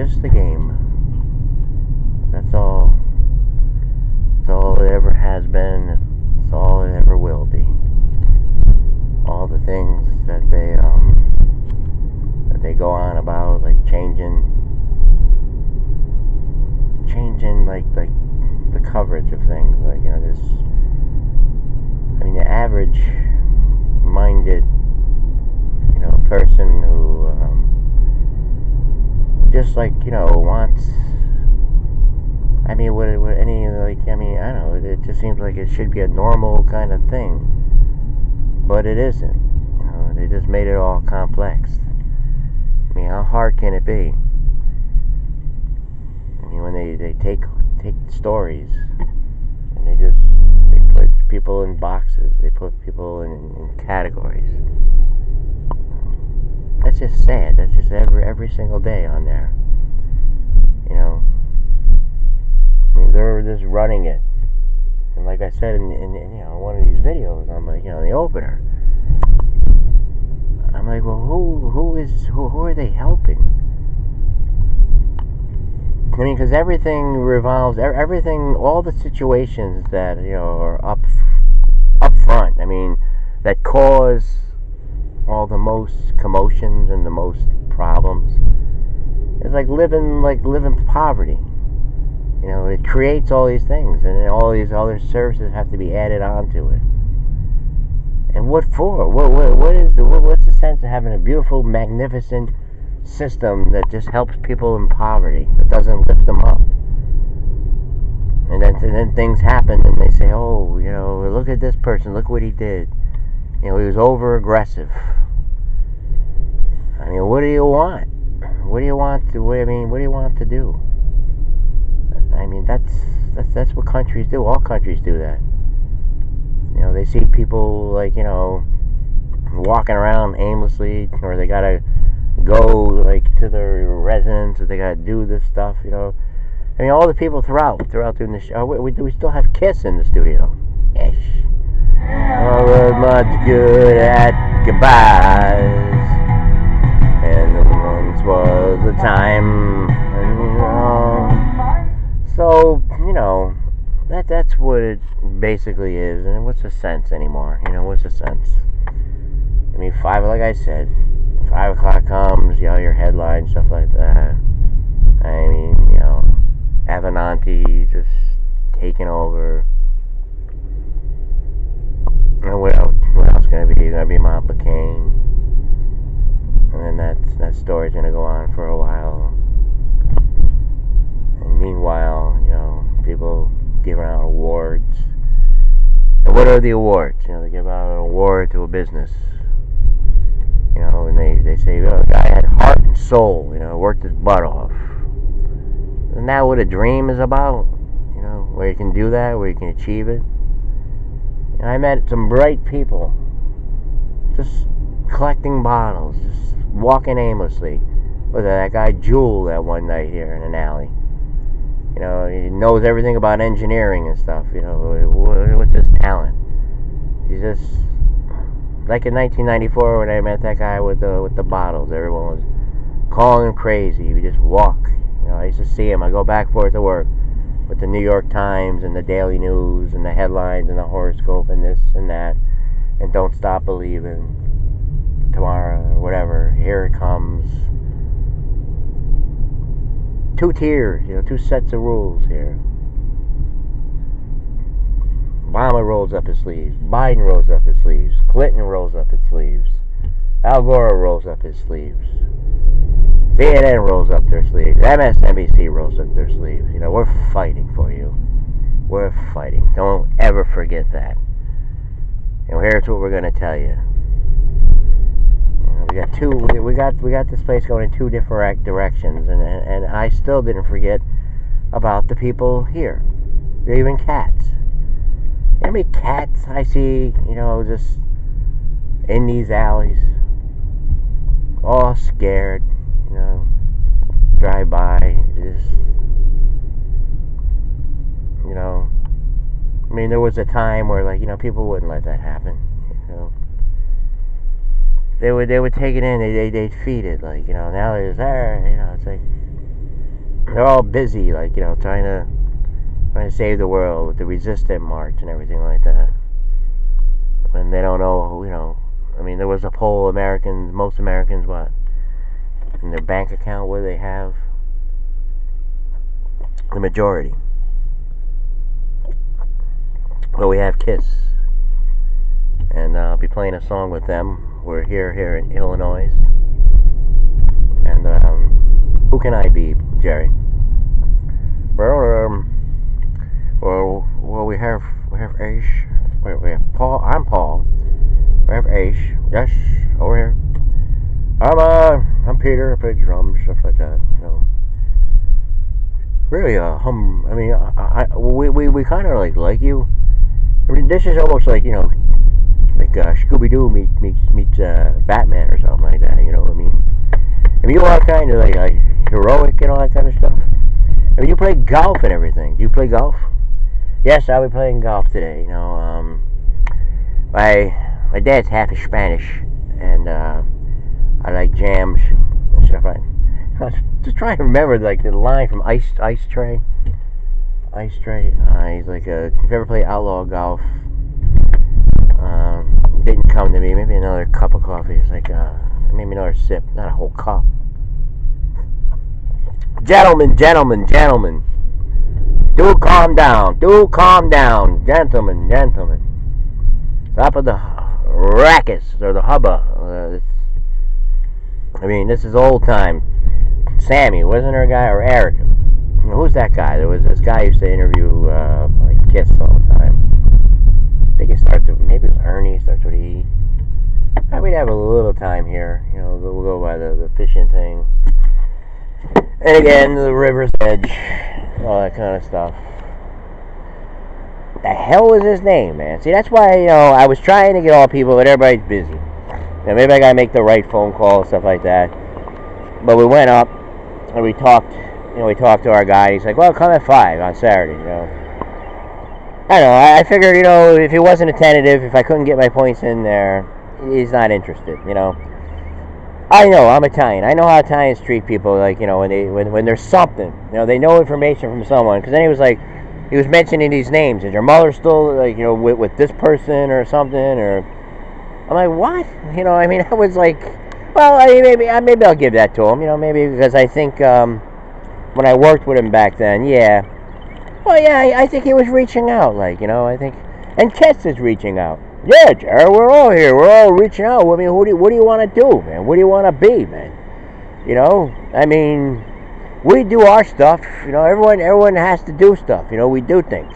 just a game. That's all. That's all it ever has been. That's all it ever will be. All the things that they go on about, like changing like the coverage of things, like, you know, this. I mean, the average minded, you know, person who just, like, you know, wants. I mean, what any, like, I mean, I don't know. It just seems like it should be a normal kind of thing, but it isn't. You know, they just made it all complex. I mean, how hard can it be? I mean, when they take stories and they put people in boxes, they put people in categories. That's just sad. That's just every single day on there. You know, I mean, they're just running it. And like I said in you know, one of these videos, I'm like, you know, the opener, I'm like, well, who are they helping? I mean, because everything revolves, everything, all the situations that, you know, are up front. I mean, that cause all the most commotions and the most problems. It's like living poverty. You know, it creates all these things, and then all these other services have to be added onto it. And what for? What's the sense of having a beautiful, magnificent system that just helps people in poverty, that doesn't lift them up? And then things happen, and they say, oh, you know, look at this person, look what he did. You know, he was over aggressive. I mean, what do you want? What do you want to do? I mean, that's what countries do. All countries do that. You know, they see people, like, you know, walking around aimlessly, or they gotta go, like, to their residence, or they gotta do this stuff, you know. I mean, all the people throughout doing the show. We still have Kiss in the studio. Ish. Oh, we're much good at goodbyes. And once was a time, and, you know. So, you know, that's what it basically is. And what's the sense anymore? You know, what's the sense? I mean, like I said, 5 o'clock comes, you know, your headlines, stuff like that. I mean, you know, Avenatti just taking over. And what else gonna be? Gonna be Mount McCain. And then that story's gonna go on for a while. And meanwhile, you know, people giving out awards. And what are the awards? You know, they give out an award to a business. You know, and they say, oh, the guy had heart and soul, you know, worked his butt off. Isn't that what a dream is about? You know, where you can do that, where you can achieve it. And I met some bright people, just collecting bottles, just walking aimlessly. Was that guy Jewel that one night here in an alley? You know, he knows everything about engineering and stuff. You know, what's his talent? He's just like in 1994 when I met that guy with the bottles. Everyone was calling him crazy. He would just walk. You know, I used to see him. I go back for it to work with the New York Times and the Daily News and the headlines and the horoscope and this and that, and Don't Stop Believing, tomorrow or whatever. Here it comes. 2 tiers, you know, 2 sets of rules here. Obama rolls up his sleeves. Biden rolls up his sleeves. Clinton rolls up his sleeves. Al Gore rolls up his sleeves. CNN rolls up their sleeves. MSNBC rolls up their sleeves. You know, we're fighting for you. We're fighting. Don't ever forget that. And here's what we're gonna tell you. We got this place going in 2 different directions, and I still didn't forget about the people here. They're even cats. You know how many cats I see, you know, just in these alleys, all scared, you know, drive by, just, you know. I mean, there was a time where, like, you know, people wouldn't let that happen, you know. They would take it in, they'd feed it, like, you know. Now there's there, you know. It's like, they're all busy, like, trying to save the world with the resistance march and everything like that. When they don't know, I mean, there was a poll, most Americans, what, in their bank account, what do they have? The majority. Well, we have KISS, and I'll be playing a song with them. We're here in Illinois, and who can I be, Jerry? Well, we have Ash. We have Paul. I'm Paul. We have Ash. Yes, over here. I'm Peter. I play drums, stuff like that. Really, I mean, we kind of like you. I mean, this is almost like Scooby-Doo meets Batman or something like that. I mean, you are kind of like heroic and all that kind of stuff. I mean, you play golf and everything. Do you play golf? Yes, I'll be playing golf today. My dad's half Spanish, and I like jams and stuff. I was just trying to remember like the line from Ice Tray. Ice Tray. He's like if you ever play outlaw golf, didn't come to me. Maybe another cup of coffee. It's like maybe another sip, not a whole cup. Gentlemen. Do calm down, gentlemen. Stop with the rackets or the hubba. I mean, this is old time. Sammy, wasn't there a guy, or Eric? Who's that guy? There was this guy who used to interview like KISS all the time. I think it starts with, maybe it was Ernie, it starts with E. We'd have a little time here. We'll go by the fishing thing. And again, the river's edge. All that kind of stuff. The hell was his name, man? See, that's why, I was trying to get all people, but everybody's busy. Maybe I gotta make the right phone call and stuff like that. But we went up and we talked. We talked to our guy. He's like, "Well, come at 5 on Saturday." I don't know. I figured, if he wasn't attentive, if I couldn't get my points in there, he's not interested. I know, I'm Italian. I know how Italians treat people. Like, when there's something, they know information from someone. Because then he was mentioning these names. Is your mother still like, with this person or something? Or I'm like, what? I mean, I was like, well, maybe I'll give that to him. Maybe because I think when I worked with him back then, yeah. Well, yeah, I think he was reaching out. Like, I think, and KISS is reaching out. Yeah, Jared, we're all here. We're all reaching out. I mean, what do you want to do, man? What do you want to be, man? I mean, we do our stuff. Everyone has to do stuff. We do things.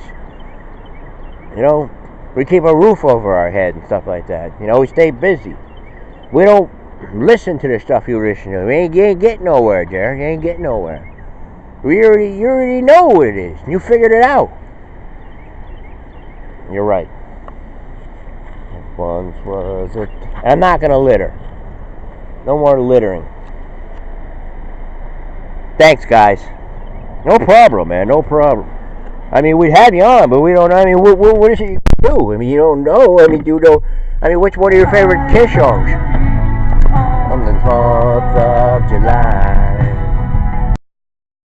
We keep a roof over our head and stuff like that. We stay busy. We don't listen to the stuff you listen to. You ain't getting nowhere, Jared. You ain't getting nowhere. You already know what it is. You figured it out. You're right. Once was it. I'm not gonna litter. No more littering. Thanks, guys. No problem, man. No problem. I mean, we'd have you on, but we don't know. I mean, what is it you do? I mean, you don't know. I mean, you know. I mean, which one are your favorite KISS songs? On the 4th of July.